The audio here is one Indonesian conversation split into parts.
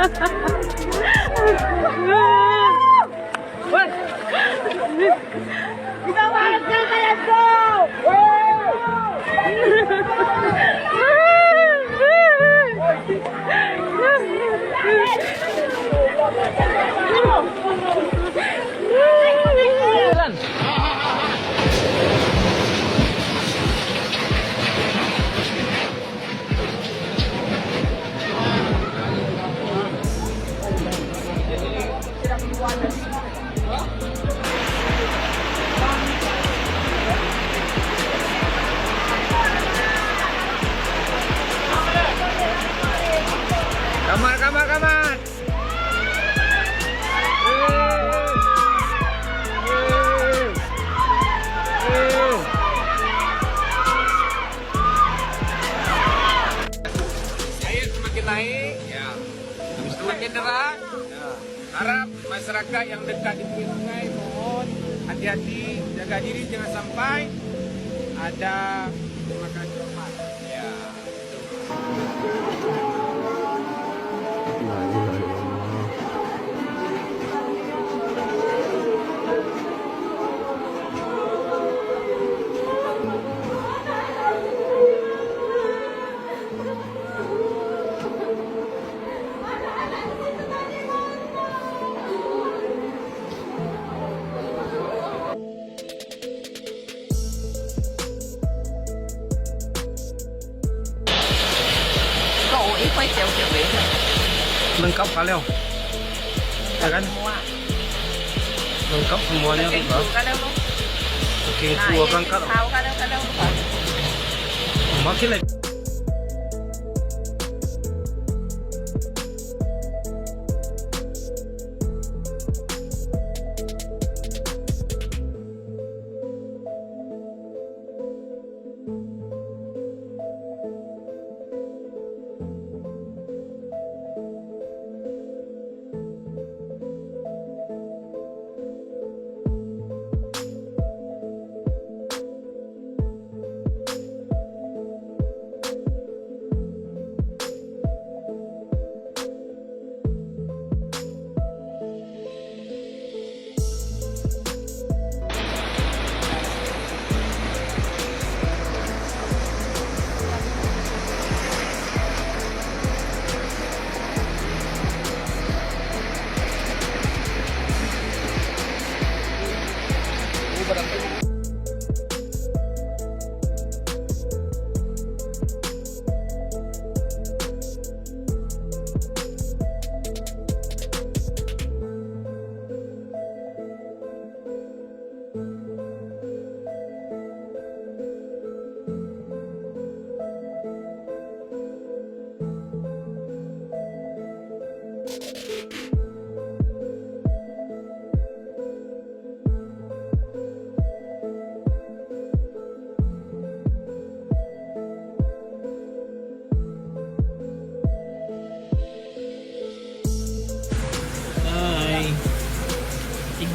Kita warga kalian go! Kamar. Air semakin naik, ya. Semakin deras. Ya. Harap masyarakat yang dekat di pinggir sungai mohon hati-hati, jaga diri jangan sampai ada makan cepat. Ya. Lengkap kali ya kan? Lengkap semuanya juga. Oke, gua berangkat. Makin lagi.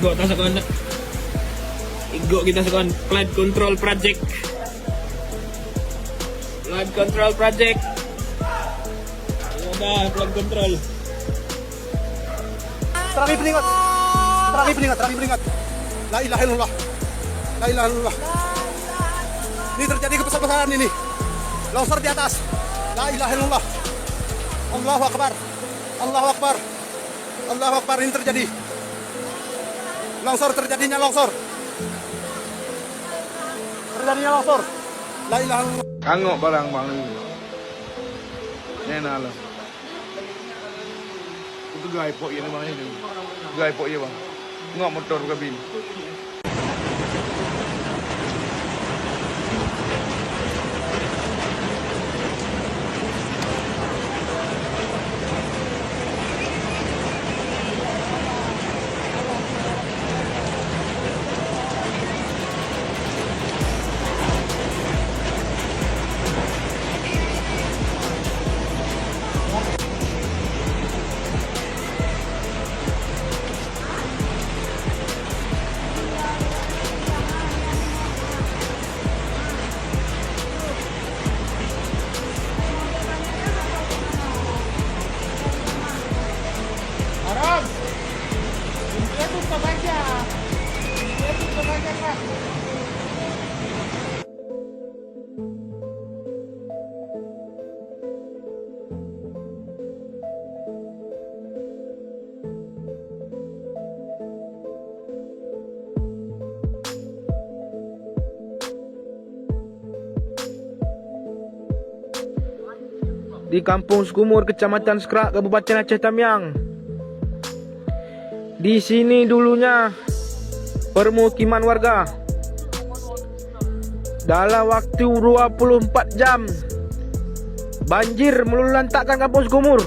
Igok kita sekon. Igok kita sekon flood control project. Flood control project. Udah flood control. Terakhir peringat. La ilaha illallah. La ilaha illallah. Ini terjadi kebesar-besaran ini. Longsor di atas. La ilaha illallah. Allahu akbar. Allahu akbar. Allahu akbar, ini terjadi. Longsor, terjadinya longsor. Terjadinya longsor. La ilaha illallah. Kangok barang bang ini. Nena lah. Itu gaya pok ini bang ini. Gaya pok ya bang. Ngok motor kabin. di Kampung Sukumur, Kecamatan Skrak, Kabupaten Aceh Tamiang. Di sini dulunya permukiman warga. Dalam waktu 24 jam banjir melulu lantakkan Kampung Sukumur.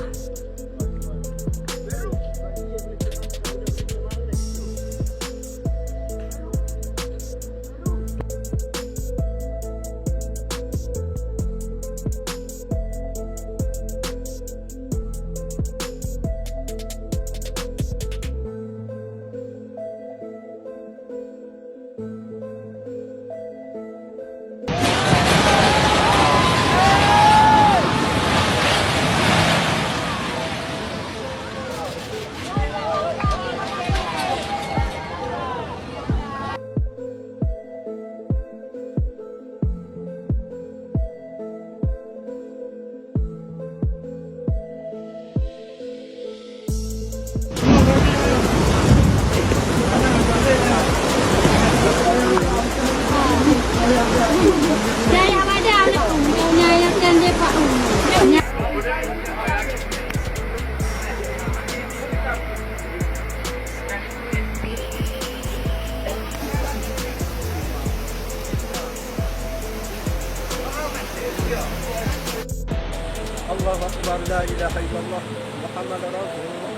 Daya pada anak punya yang kan dia Pak. Allahu Akbar, la ilaha illallah, Muhammadur Rasulullah.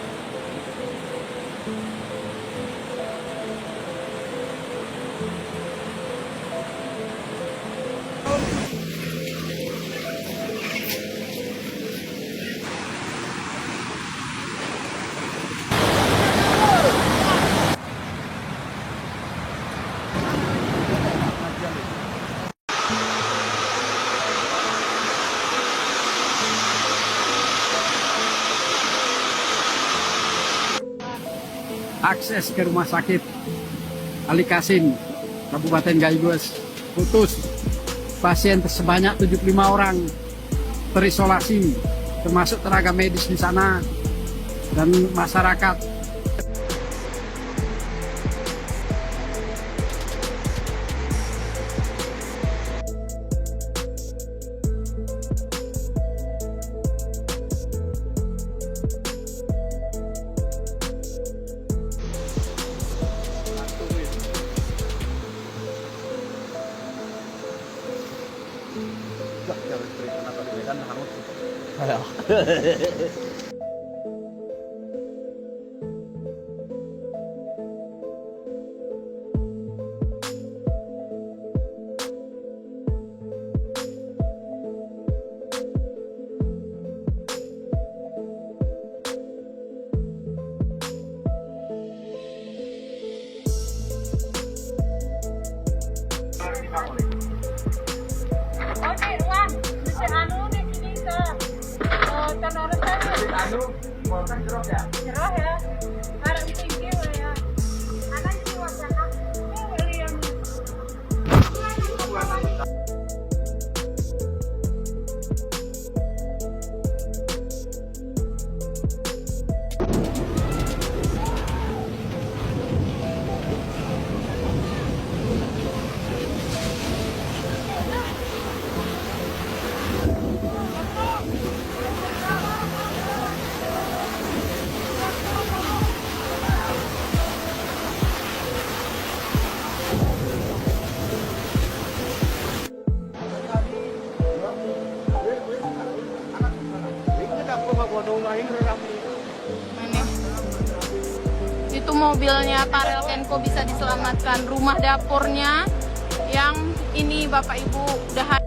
Akses ke rumah sakit Ali Kasim, Kabupaten Gaigos, putus. Pasien sebanyak 75 orang terisolasi, termasuk tenaga medis di sana dan masyarakat. Cerah ya. Harap tinggi ya. Anak jadi wajah yang itu mobilnya Parel Kenko bisa diselamatkan, rumah dapurnya yang ini Bapak Ibu udah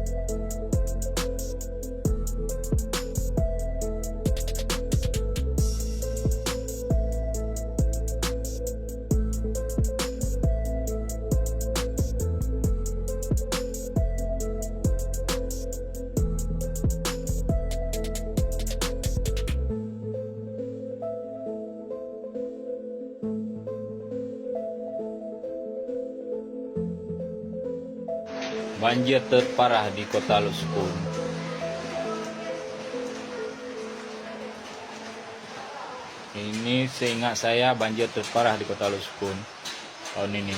Banjir terparah di Kota Luskun. Ini seingat saya banjir terparah di Kota Luskun tahun ini.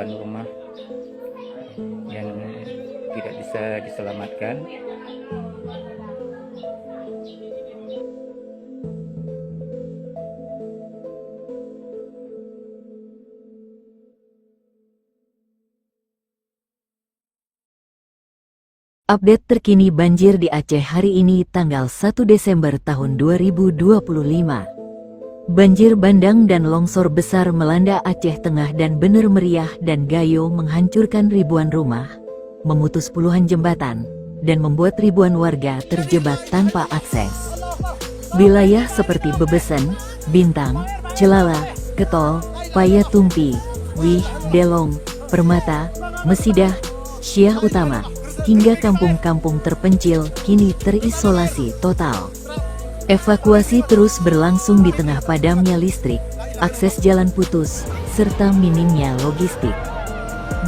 depan rumah yang tidak bisa diselamatkan. Update terkini banjir di Aceh hari ini tanggal 1 Desember tahun 2025. Banjir bandang dan longsor besar melanda Aceh Tengah dan Bener Meriah dan Gayo menghancurkan ribuan rumah, memutus puluhan jembatan, dan membuat ribuan warga terjebak tanpa akses. Wilayah seperti Bebesen, Bintang, Celala, Ketol, Payatumpi, Wih, Delong, Permata, Mesidah, Syah Utama, hingga kampung-kampung terpencil kini terisolasi total. Evakuasi terus berlangsung di tengah padamnya listrik, akses jalan putus, serta minimnya logistik.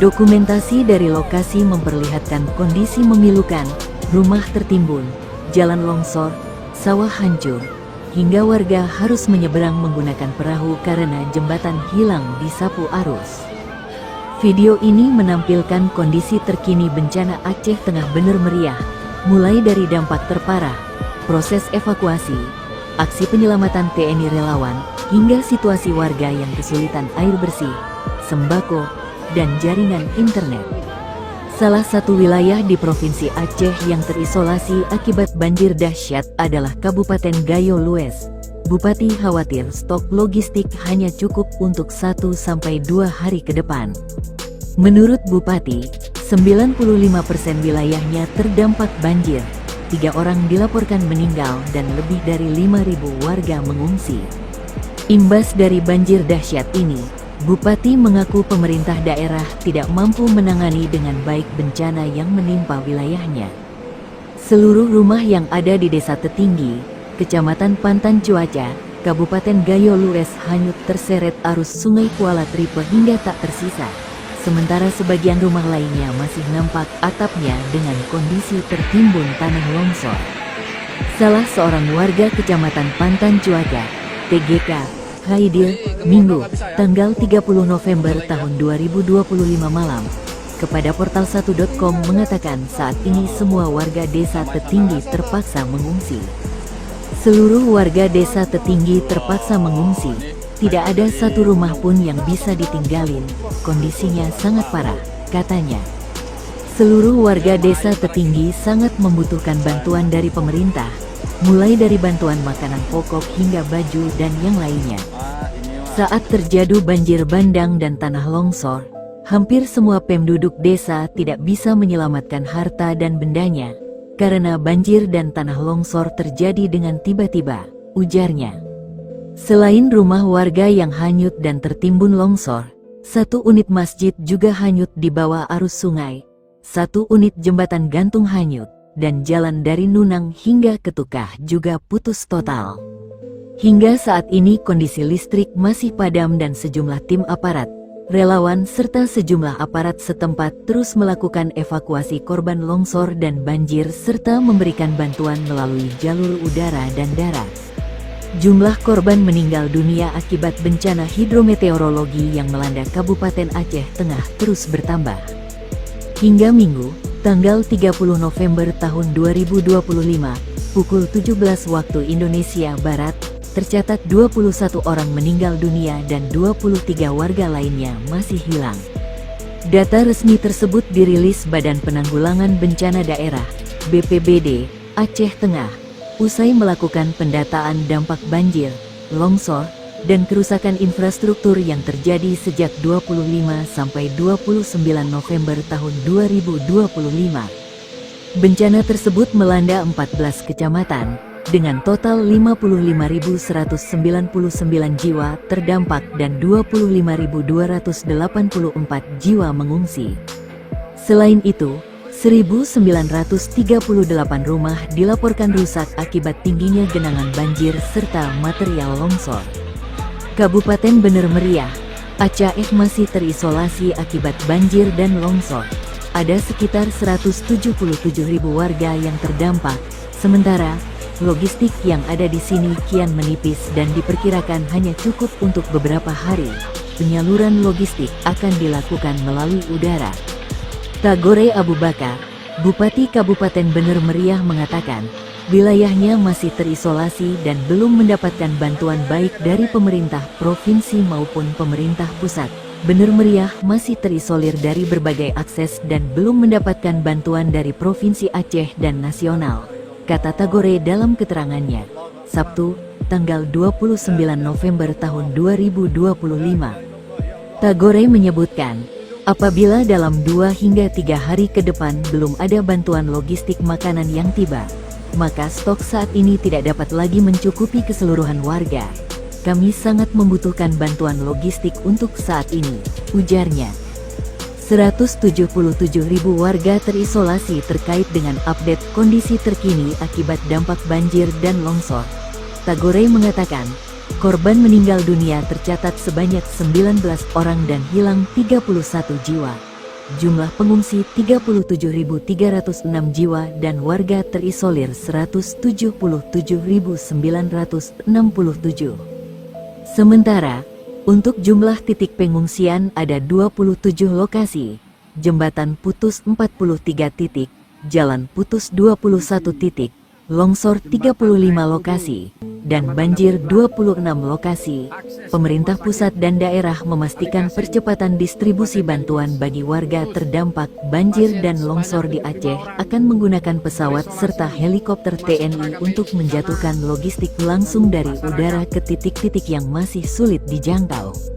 Dokumentasi dari lokasi memperlihatkan kondisi memilukan, rumah tertimbun, jalan longsor, sawah hancur, hingga warga harus menyeberang menggunakan perahu karena jembatan hilang disapu arus. Video ini menampilkan kondisi terkini bencana Aceh Tengah Bener Meriah, mulai dari dampak terparah, proses evakuasi, aksi penyelamatan TNI relawan, hingga situasi warga yang kesulitan air bersih, sembako, dan jaringan internet. Salah satu wilayah di Provinsi Aceh yang terisolasi akibat banjir dahsyat adalah Kabupaten Gayo Lues. Bupati khawatir stok logistik hanya cukup untuk 1-2 hari ke depan. Menurut Bupati, 95% wilayahnya terdampak banjir. 3 orang dilaporkan meninggal dan lebih dari 5.000 warga mengungsi. Imbas dari banjir dahsyat ini, Bupati mengaku pemerintah daerah tidak mampu menangani dengan baik bencana yang menimpa wilayahnya. Seluruh rumah yang ada di Desa Tetinggi, Kecamatan Pantan Cuaca, Kabupaten Gayo Lues hanyut terseret arus Sungai Kuala Tripe hingga tak tersisa. Sementara sebagian rumah lainnya masih nampak atapnya dengan kondisi tertimbun tanah longsor. Salah seorang warga Kecamatan Pantan Cuaca, TGK, Haidir, Minggu, tanggal 30 November tahun 2025 malam, kepada portal 1.com mengatakan saat ini semua warga desa Tetinggi terpaksa mengungsi. Seluruh warga desa Tetinggi terpaksa mengungsi, tidak ada satu rumah pun yang bisa ditinggalin, kondisinya sangat parah, katanya. Seluruh warga desa Tetinggi sangat membutuhkan bantuan dari pemerintah, mulai dari bantuan makanan pokok hingga baju dan yang lainnya. Saat terjadi banjir bandang dan tanah longsor, hampir semua penduduk desa tidak bisa menyelamatkan harta dan bendanya, karena banjir dan tanah longsor terjadi dengan tiba-tiba, ujarnya. Selain rumah warga yang hanyut dan tertimbun longsor, satu unit masjid juga hanyut di bawah arus sungai, satu unit jembatan gantung hanyut, dan jalan dari Nunang hingga Ketukah juga putus total. Hingga saat ini kondisi listrik masih padam dan sejumlah tim aparat, relawan serta sejumlah aparat setempat terus melakukan evakuasi korban longsor dan banjir serta memberikan bantuan melalui jalur udara dan darat. Jumlah korban meninggal dunia akibat bencana hidrometeorologi yang melanda Kabupaten Aceh Tengah terus bertambah. Hingga Minggu, tanggal 30 November tahun 2025, pukul 17 waktu Indonesia Barat, tercatat 21 orang meninggal dunia dan 23 warga lainnya masih hilang. Data resmi tersebut dirilis Badan Penanggulangan Bencana Daerah, BPBD, Aceh Tengah, usai melakukan pendataan dampak banjir, longsor, dan kerusakan infrastruktur yang terjadi sejak 25 sampai 29 November tahun 2025. Bencana tersebut melanda 14 kecamatan, dengan total 55.199 jiwa terdampak dan 25.284 jiwa mengungsi. Selain itu, 1.938 rumah dilaporkan rusak akibat tingginya genangan banjir serta material longsor. Kabupaten Bener Meriah, Aceh masih terisolasi akibat banjir dan longsor. Ada sekitar 177.000 warga yang terdampak, sementara logistik yang ada di sini kian menipis dan diperkirakan hanya cukup untuk beberapa hari. Penyaluran logistik akan dilakukan melalui udara. Tagore Abu Bakar, Bupati Kabupaten Bener Meriah mengatakan, wilayahnya masih terisolasi dan belum mendapatkan bantuan baik dari pemerintah provinsi maupun pemerintah pusat. Bener Meriah masih terisolir dari berbagai akses dan belum mendapatkan bantuan dari Provinsi Aceh dan nasional, kata Tagore dalam keterangannya, Sabtu, tanggal 29 November tahun 2025. Tagore menyebutkan, apabila dalam 2 hingga 3 hari ke depan belum ada bantuan logistik makanan yang tiba, maka stok saat ini tidak dapat lagi mencukupi keseluruhan warga. Kami sangat membutuhkan bantuan logistik untuk saat ini, ujarnya. 177.000 warga terisolasi terkait dengan update kondisi terkini akibat dampak banjir dan longsor. Tagore mengatakan, korban meninggal dunia tercatat sebanyak 19 orang dan hilang 31 jiwa. Jumlah pengungsi 37.306 jiwa dan warga terisolir 177.967. Sementara, untuk jumlah titik pengungsian ada 27 lokasi, jembatan putus 43 titik, jalan putus 21 titik, longsor 35 lokasi, dan banjir 26 lokasi. Pemerintah pusat dan daerah memastikan percepatan distribusi bantuan bagi warga terdampak banjir dan longsor di Aceh akan menggunakan pesawat serta helikopter TNI untuk menjatuhkan logistik langsung dari udara ke titik-titik yang masih sulit dijangkau.